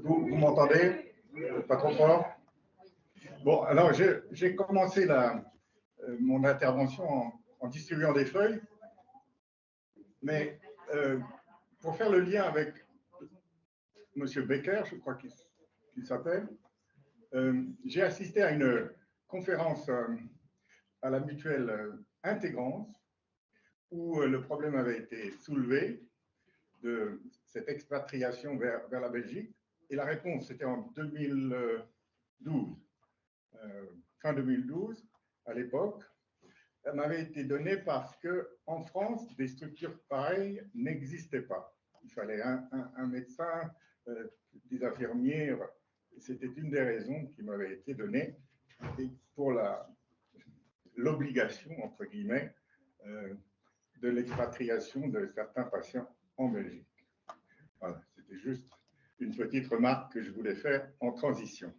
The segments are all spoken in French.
Vous m'entendez? Pas trop fort? Bon, alors j'ai commencé mon intervention en distribuant des feuilles, mais pour faire le lien avec M. Becker, je crois qu'il s'appelle, j'ai assisté à une conférence à la mutuelle Intégrance où le problème avait été soulevé de cette expatriation vers la Belgique. Et la réponse, c'était en 2012, fin 2012, à l'époque. Elle m'avait été donnée parce qu'en France, des structures pareilles n'existaient pas. Il fallait un médecin, des infirmières. C'était une des raisons qui m'avait été donnée pour l'obligation, entre guillemets, de l'expatriation de certains patients en Belgique. Voilà, c'était juste une petite remarque que je voulais faire en transition.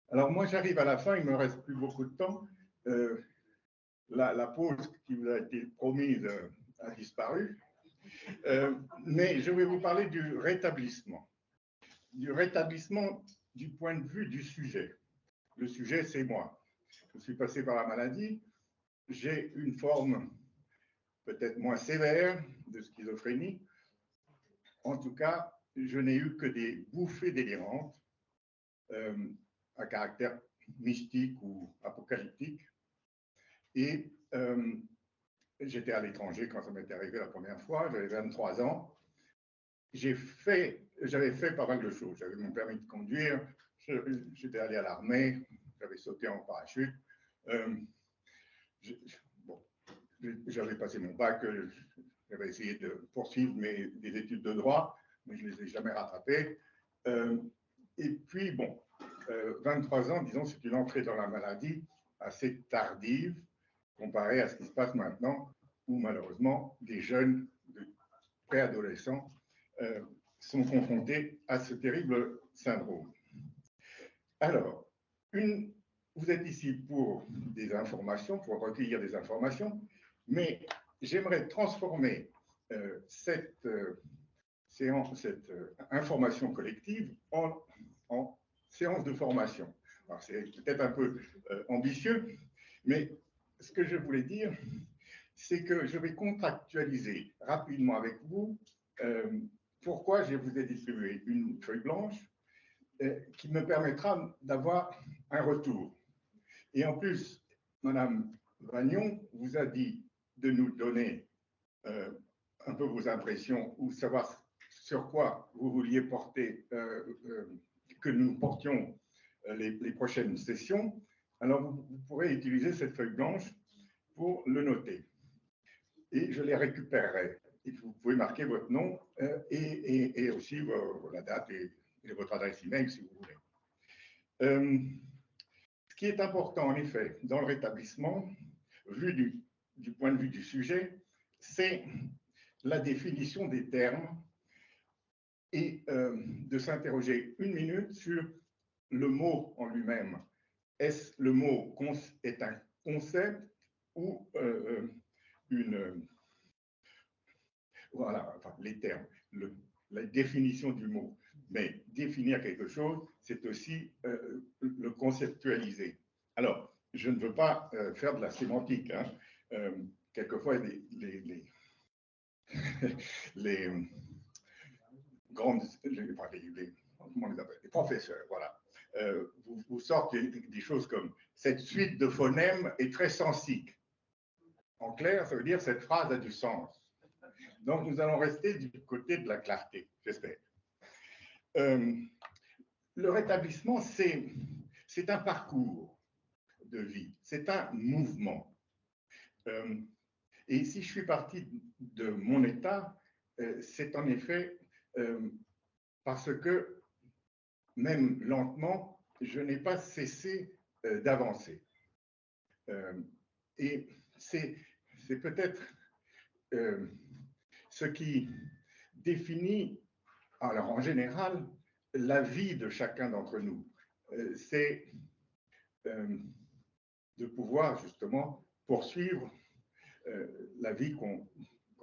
Alors moi, j'arrive à la fin, il ne me reste plus beaucoup de temps. La pause qui vous a été promise a disparu. Mais je vais vous parler du rétablissement. Du rétablissement du point de vue du sujet. Le sujet, c'est moi. Je suis passé par la maladie. J'ai une forme peut-être moins sévère de schizophrénie. En tout cas, je n'ai eu que des bouffées délirantes à caractère mystique ou apocalyptique. Et j'étais à l'étranger quand ça m'était arrivé la première fois, j'avais 23 ans. J'avais fait pas mal de choses. J'avais mon permis de conduire, j'étais allé à l'armée, j'avais sauté en parachute. J'avais passé mon bac, j'avais essayé de poursuivre des études de droit, mais je ne les ai jamais rattrapées. Et puis, bon, 23 ans, disons, c'est une entrée dans la maladie assez tardive, comparée à ce qui se passe maintenant, où malheureusement, des jeunes, des préadolescents, sont confrontés à ce terrible syndrome. Alors, vous êtes ici pour des informations, pour recueillir des informations, mais j'aimerais transformer cette information collective en séance de formation. Alors, c'est peut-être un peu ambitieux, mais ce que je voulais dire, c'est que je vais contractualiser rapidement avec vous pourquoi je vous ai distribué une feuille blanche qui me permettra d'avoir un retour. Et en plus, Madame Vagnon vous a dit de nous donner un peu vos impressions ou savoir sur quoi vous vouliez porter, que nous portions les prochaines sessions. Alors, vous pourrez utiliser cette feuille blanche pour le noter. Et je les récupérerai. Et vous pouvez marquer votre nom et aussi la date et votre adresse email si vous voulez. Ce qui est important, en effet, dans le rétablissement, vu du point de vue du sujet, c'est la définition des termes et de s'interroger une minute sur le mot en lui-même. Est-ce le mot est un concept ou voilà, enfin, les termes, la définition du mot. Mais définir quelque chose, c'est aussi le conceptualiser. Alors, je ne veux pas faire de la sémantique. Hein. Quelquefois, les professeurs, voilà, vous sortent des choses comme cette suite de phonèmes est très sensique. En clair, ça veut dire cette phrase a du sens. Donc, nous allons rester du côté de la clarté, j'espère. Le rétablissement, c'est un parcours de vie, c'est un mouvement. Et si je suis parti de mon état, c'est en effet parce que, même lentement, je n'ai pas cessé d'avancer. Et c'est peut-être ce qui définit, alors en général, la vie de chacun d'entre nous. C'est de pouvoir justement poursuivre la vie qu'on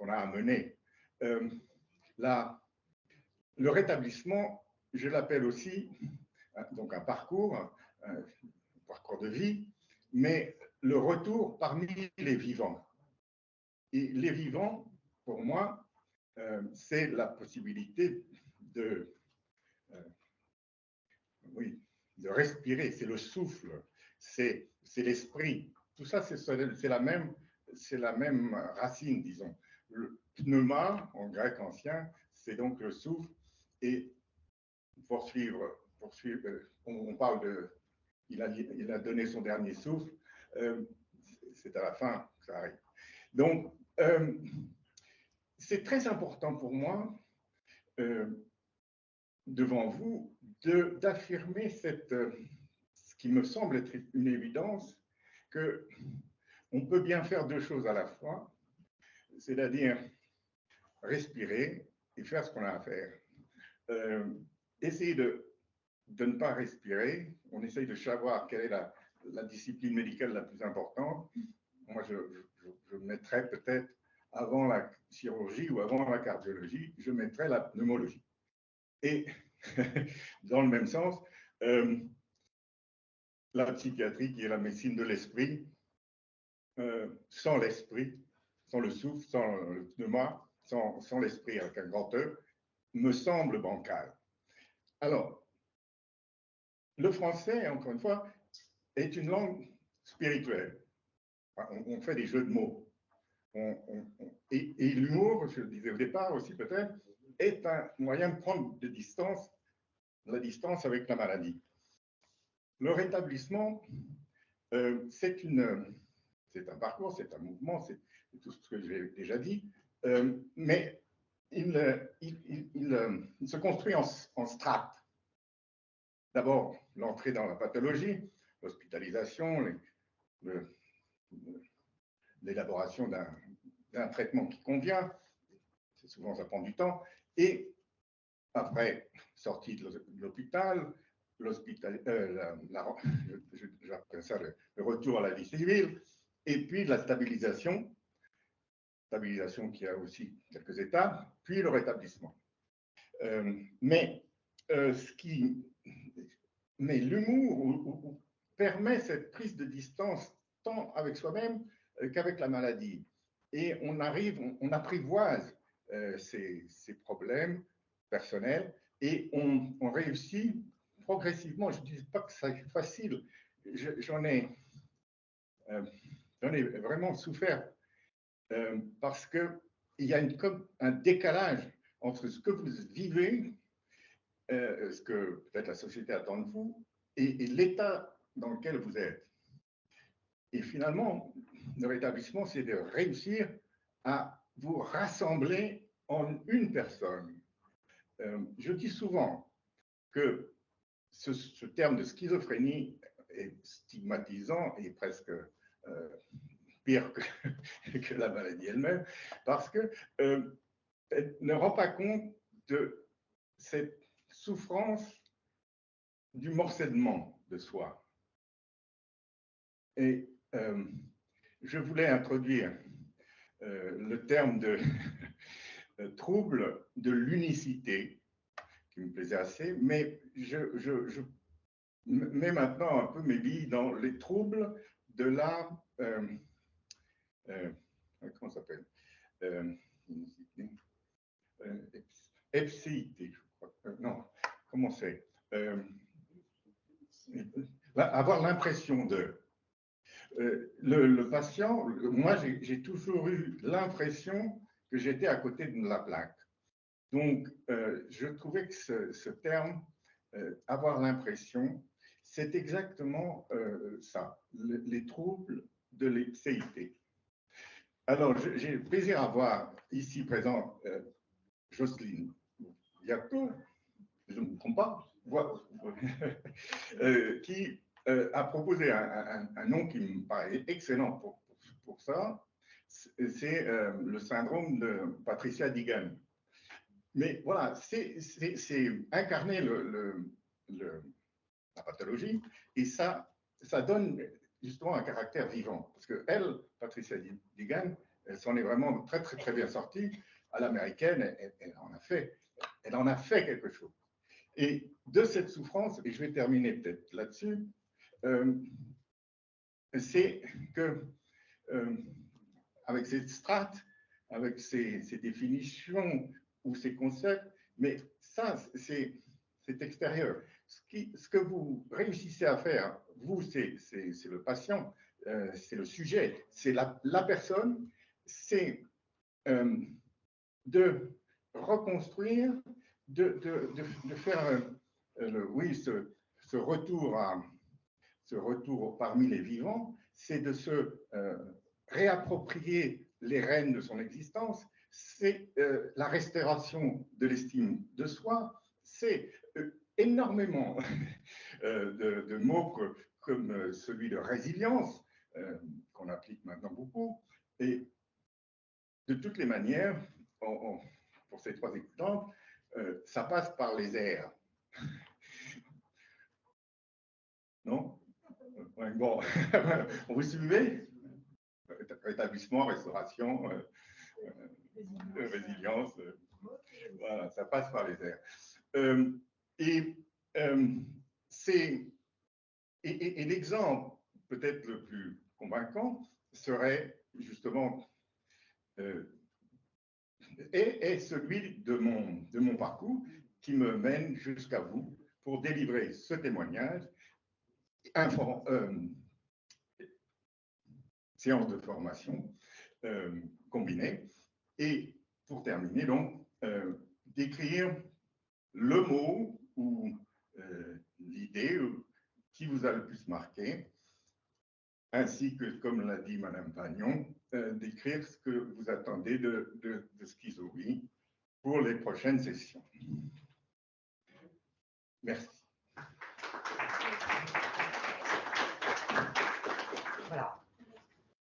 a à mener. Le rétablissement, je l'appelle aussi donc un parcours de vie, mais le retour parmi les vivants. Et les vivants, pour moi, c'est la possibilité de, oui, de respirer, c'est le souffle, c'est l'esprit. Tout ça, c'est la même racine, disons. Le pneuma, en grec ancien, c'est donc le souffle. Et poursuivre, on parle de... Il a donné son dernier souffle. C'est à la fin que ça arrive. Donc, c'est très important pour moi, devant vous, d'affirmer ce qui me semble être une évidence, qu'on peut bien faire deux choses à la fois, c'est-à-dire respirer et faire ce qu'on a à faire. Essayer de ne pas respirer, on essaye de savoir quelle est la discipline médicale la plus importante. Moi, je mettrais peut-être avant la chirurgie ou avant la cardiologie, je mettrais la pneumologie. Et dans le même sens, la psychiatrie qui est la médecine de l'esprit, sans l'esprit, sans le souffle, sans le pneuma, sans l'esprit avec un grand E, me semble bancal. Alors, le français, encore une fois, est une langue spirituelle. On fait des jeux de mots. Et l'humour, je le disais au départ aussi peut-être, est un moyen de prendre la distance avec la maladie. Le rétablissement, c'est un parcours, c'est un mouvement, c'est tout ce que j'ai déjà dit, mais il se construit en strates. D'abord, l'entrée dans la pathologie, l'hospitalisation, l'élaboration d'un traitement qui convient, c'est souvent ça prend du temps, et après, sortie de l'hôpital, j'appelle ça le retour à la vie civile, et puis la stabilisation qui a aussi quelques étapes, puis le rétablissement. Mais l'humour permet cette prise de distance tant avec soi-même qu'avec la maladie. Et on apprivoise ces problèmes personnels et on réussit progressivement. Je ne dis pas que c'est facile, j'en ai vraiment souffert parce qu'il y a un décalage entre ce que vous vivez, ce que peut-être la société attend de vous, et l'état dans lequel vous êtes. Et finalement, le rétablissement, c'est de réussir à vous rassembler en une personne. Je dis souvent que ce terme de schizophrénie est stigmatisant et presque pire que la maladie elle-même, parce que elle ne rend pas compte de cette souffrance du morcellement de soi. Et je voulais introduire le terme de trouble de l'unicité, qui me plaisait assez, mais je mets maintenant un peu mes billes dans les troubles de la... comment ça s'appelle epséité, je crois. Non, comment c'est avoir l'impression de... le patient, moi j'ai toujours eu l'impression que j'étais à côté de la plaque. Donc, je trouvais que ce terme, avoir l'impression, c'est exactement ça, les troubles de l'épséité. Alors, j'ai le plaisir à voir ici présent Jocelyne Yacoub, je ne me trompe pas, qui a proposé un nom qui me paraît excellent pour ça, c'est le syndrome de Patricia Digan. Mais voilà, c'est incarner la pathologie et ça donne justement un caractère vivant. Parce que elle, Patricia Digan, elle s'en est vraiment très, très, très bien sortie. À l'américaine, elle en a fait quelque chose. Et de cette souffrance, et je vais terminer peut-être là-dessus, c'est que, avec ces strates, avec ces définitions ou ces concepts, mais ça, c'est extérieur. Ce que vous réussissez à faire, vous, c'est le patient, c'est le sujet, c'est la personne, c'est de reconstruire, de faire, oui, ce retour parmi les vivants, c'est de se réapproprier les rênes de son existence, c'est la restauration de l'estime de soi, c'est énormément de mots comme celui de résilience, qu'on applique maintenant beaucoup, et de toutes les manières, pour ces trois exemples, ça passe par les airs. Non? Bon, vous suivez? Établissement, restauration, résilience, voilà, ça passe par les airs. Et l'exemple peut-être le plus convaincant serait justement est celui de mon parcours qui me mène jusqu'à vous pour délivrer ce témoignage, séance de formation combinée, et pour terminer donc, d'écrire le mot ou l'idée qui vous a le plus marqué, ainsi que, comme l'a dit Madame Pagnon, d'écrire ce que vous attendez de Schizowie pour les prochaines sessions. Merci. Voilà.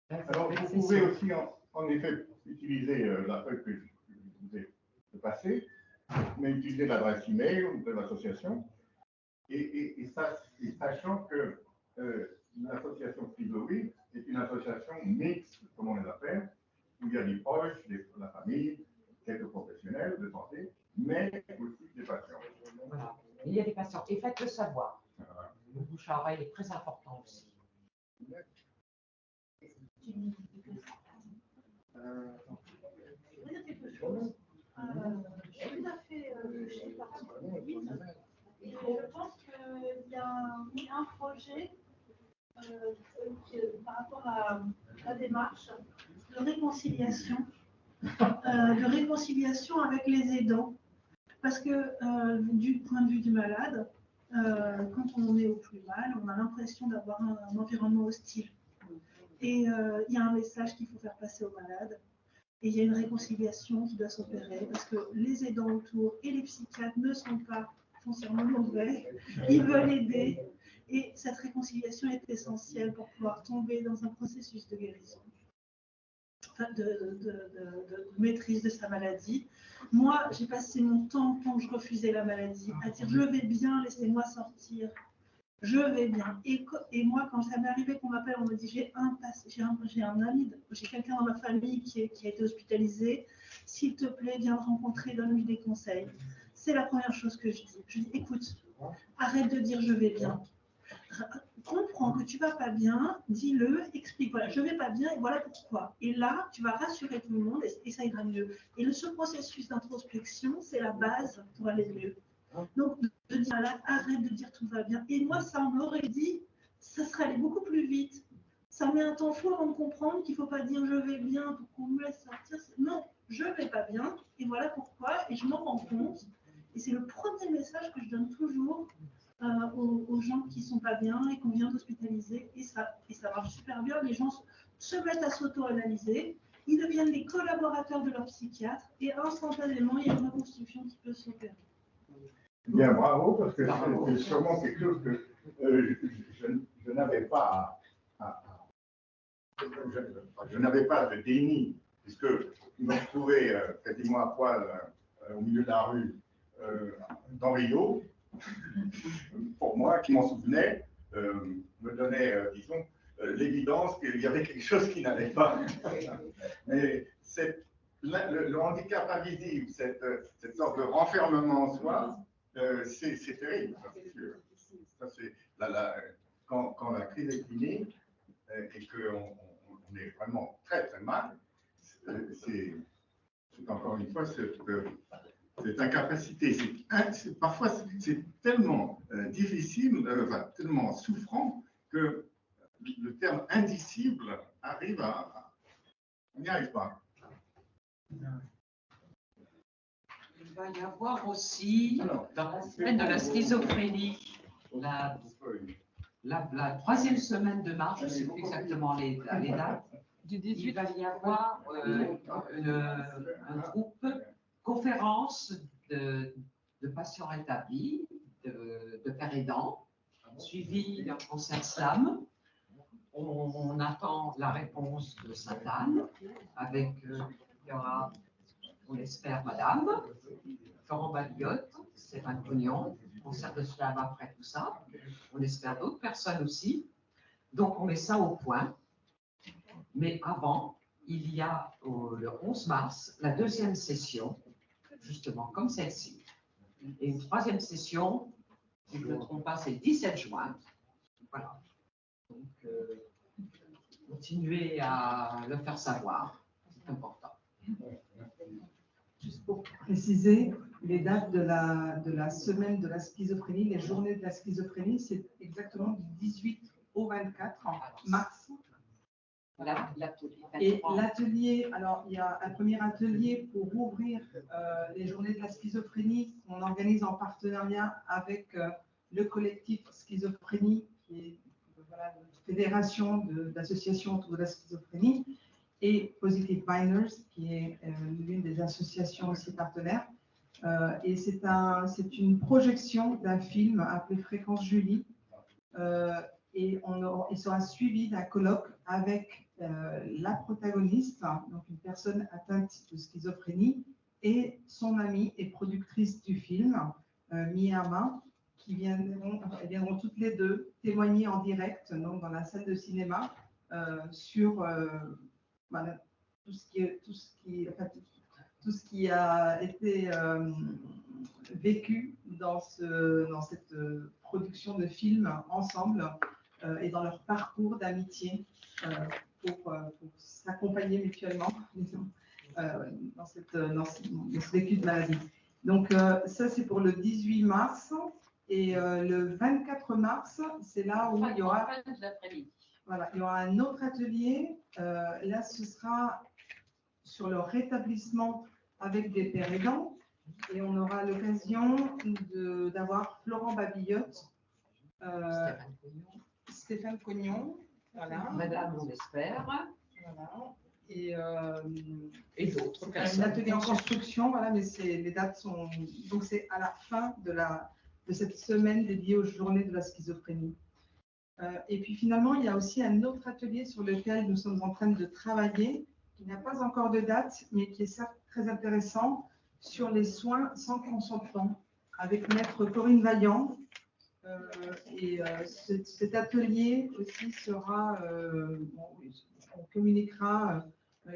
Alors, vous pouvez aussi, en effet, utiliser la feuille que je vous ai passée, mais utiliser l'adresse email de l'association, et sachant que l'association Schizowie est une association mixte, comme on les appelle, où il y a des proches, la famille, quelques professionnels de santé, mais aussi des patients. Voilà. Il y a des patients. Et faites-le savoir. Voilà. Le bouche à oreille est très important aussi. Je veux dire quelque chose. Je suis tout à fait chez Parti Covid. Et je pense qu'il y a un projet par rapport à la démarche de réconciliation avec les aidants. Parce que du point de vue du malade, quand on est au plus mal, on a l'impression d'avoir un environnement hostile. Et il y a un message qu'il faut faire passer aux malades. Et il y a une réconciliation qui doit s'opérer parce que les aidants autour et les psychiatres ne sont pas foncièrement mauvais. Ils veulent aider. Et cette réconciliation est essentielle pour pouvoir tomber dans un processus de guérison, de maîtrise de sa maladie. Moi, j'ai passé mon temps, quand je refusais la maladie, à dire « je vais bien, laissez-moi sortir ». Je vais bien. Et moi, quand ça m'est arrivé qu'on m'appelle, on me dit j'ai un ami, j'ai quelqu'un dans ma famille qui a été hospitalisé. S'il te plaît, viens le rencontrer, donne-lui des conseils. C'est la première chose que je dis. Je dis écoute, arrête de dire je vais bien. Comprends que tu vas pas bien, dis-le, explique. Voilà, je vais pas bien et voilà pourquoi. Et là, tu vas rassurer tout le monde et ça ira mieux. Et ce processus d'introspection, c'est la base pour aller mieux. Donc, de dire arrête de dire tout va bien. Et moi, ça m'aurait dit, ça serait allé beaucoup plus vite. Ça met un temps fou avant de comprendre qu'il ne faut pas dire je vais bien pour qu'on me laisse sortir. Non, je ne vais pas bien et voilà pourquoi. Et je m'en rends compte. Et c'est le premier message que je donne toujours aux gens qui ne sont pas bien et qu'on vient d'hospitaliser. Et ça marche super bien. Les gens se mettent à s'auto-analyser. Ils deviennent les collaborateurs de leur psychiatre et instantanément, il y a une reconstruction qui peut s'opérer. Bien, bravo, parce que c'est sûrement quelque chose que je n'avais pas je n'avais pas de déni, puisque je me retrouvais quasiment à poil au milieu de la rue dans Rio. Pour moi, qui m'en souvenait, me donnait, disons, l'évidence qu'il y avait quelque chose qui n'allait pas. Mais le handicap invisible, cette sorte de renfermement en soi, c'est terrible, ça, c'est sûr. Ça, c'est quand la crise est finie et qu'on est vraiment très très mal, c'est encore une fois cette incapacité. Parfois, c'est tellement difficile, enfin, tellement souffrant que le terme indicible arrive à. On n'y arrive pas. Il va y avoir aussi, dans la semaine de la schizophrénie, la troisième semaine de mars, je ne sais plus exactement les dates, il va y avoir un groupe conférence de patients établis, de pères aidants, suivi d'un concert slam. On attend la réponse de Sainte-Anne, avec, il y aura, on l'espère, Madame, Florent Babiotte, Stéphane Cognon, concert de slam après tout ça. On espère d'autres personnes aussi. Donc, on met ça au point. Mais avant, il y a le 11 mars, la deuxième session, justement comme celle-ci. Et une troisième session, si je ne me trompe pas, c'est le 17 juin. Voilà. Donc, continuez à le faire savoir, c'est important. Juste pour préciser, les dates de la semaine de la schizophrénie, les journées de la schizophrénie, c'est exactement du 18 au 24 mars. Et l'atelier, alors il y a un premier atelier pour ouvrir les journées de la schizophrénie qu'on organise en partenariat avec le collectif Schizophrénie, qui est voilà, une fédération d'associations autour de la schizophrénie, et Positive Binders, qui est l'une des associations aussi partenaires. Et c'est une projection d'un film appelé Fréquence Julie. Et il sera suivi d'un colloque avec la protagoniste, donc une personne atteinte de schizophrénie, et son amie et productrice du film, Miyama, qui viendront toutes les deux témoigner en direct donc dans la salle de cinéma sur voilà, tout ce qui a été vécu dans cette production de film ensemble et dans leur parcours d'amitié pour s'accompagner mutuellement dans ce vécu de maladie. Donc ça c'est pour le 18 mars et le 24 mars, c'est là où il y aura un autre atelier. Là ce sera sur le rétablissement avec des pères aidants. Et on aura l'occasion d'avoir Florent Babillotte, Stéphane Cognon, voilà. Madame, on l'espère. Voilà. Et d'autres un personnes. atelier en construction, voilà, mais les dates sont. Donc c'est à la fin de cette semaine dédiée aux journées de la schizophrénie. Et puis finalement, il y a aussi un autre atelier sur lequel nous sommes en train de travailler, qui n'a pas encore de date, mais qui est certes très intéressant, sur les soins sans consentement, avec maître Corinne Vaillant. Cet atelier aussi sera, on communiquera,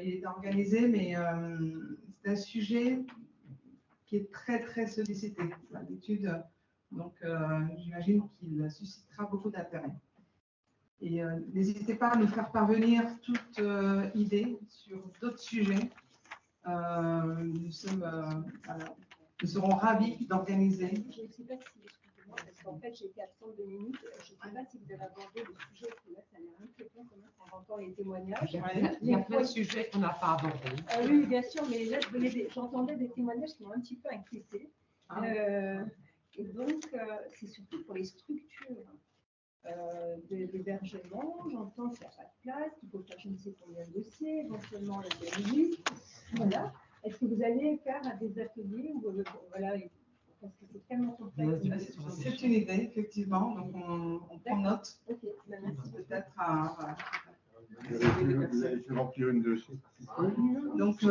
il est organisé, mais c'est un sujet qui est très très sollicité, l'étude, donc j'imagine qu'il suscitera beaucoup d'intérêt. Et n'hésitez pas à nous faire parvenir toute idée sur d'autres sujets. Nous serons ravis d'organiser. Je ne sais pas si, excusez-moi, parce qu'en fait j'ai été absente 2 minutes, je ne sais pas si vous avez abordé le sujet, parce que là ça m'a inquiétant comment on entend les témoignages. Il y a plein de sujets qu'on n'a pas abordés. Oui, bien sûr, mais là j'entendais des témoignages qui m'ont un petit peu inquiétée. Et donc c'est surtout pour les structures d'hébergement, j'entends qu'il n'y a pas de place, qu'il faut faire je ne sais combien de dossiers, éventuellement la DMJ. Voilà. Est-ce que vous allez faire des ateliers où, voilà, parce que c'est tellement complexe. C'est une idée, effectivement, donc on prend note. Ok, merci. Peut-être à. Vous avez fait remplir une de ces. Donc, nous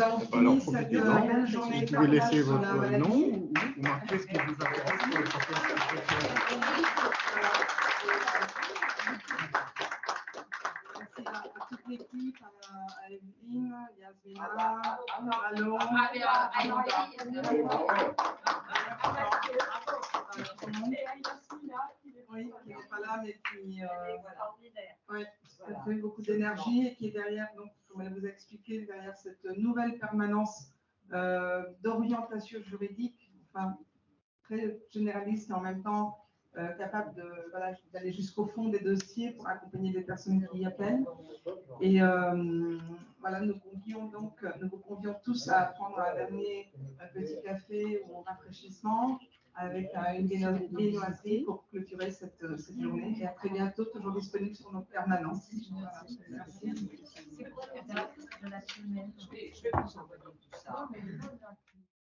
avons fini cette belle journée. Vous pouvez laisser votre nom maladie. ou marquer ce que vous avez appris. Merci à toute l'équipe, à Evelyne, Yasmina, Alon, Yasmina qui n'est Oui, qui n'est pas là, mais qui extraordinaire. ouais, ça fait beaucoup d'énergie et qui est derrière, donc, comme elle vous a expliqué, derrière cette nouvelle permanence d'orientation juridique, enfin, très généraliste et en même temps capable d'aller jusqu'au fond des dossiers pour accompagner les personnes qui y appellent. Et voilà, nous vous convions tous à prendre un dernier petit café ou un rafraîchissement avec une viennoiserie pour clôturer cette journée. Et à très bientôt, toujours disponible sur nos permanences. Voilà. Merci. C'est quoi la date de la semaine? Je vais vous envoyer tout ça.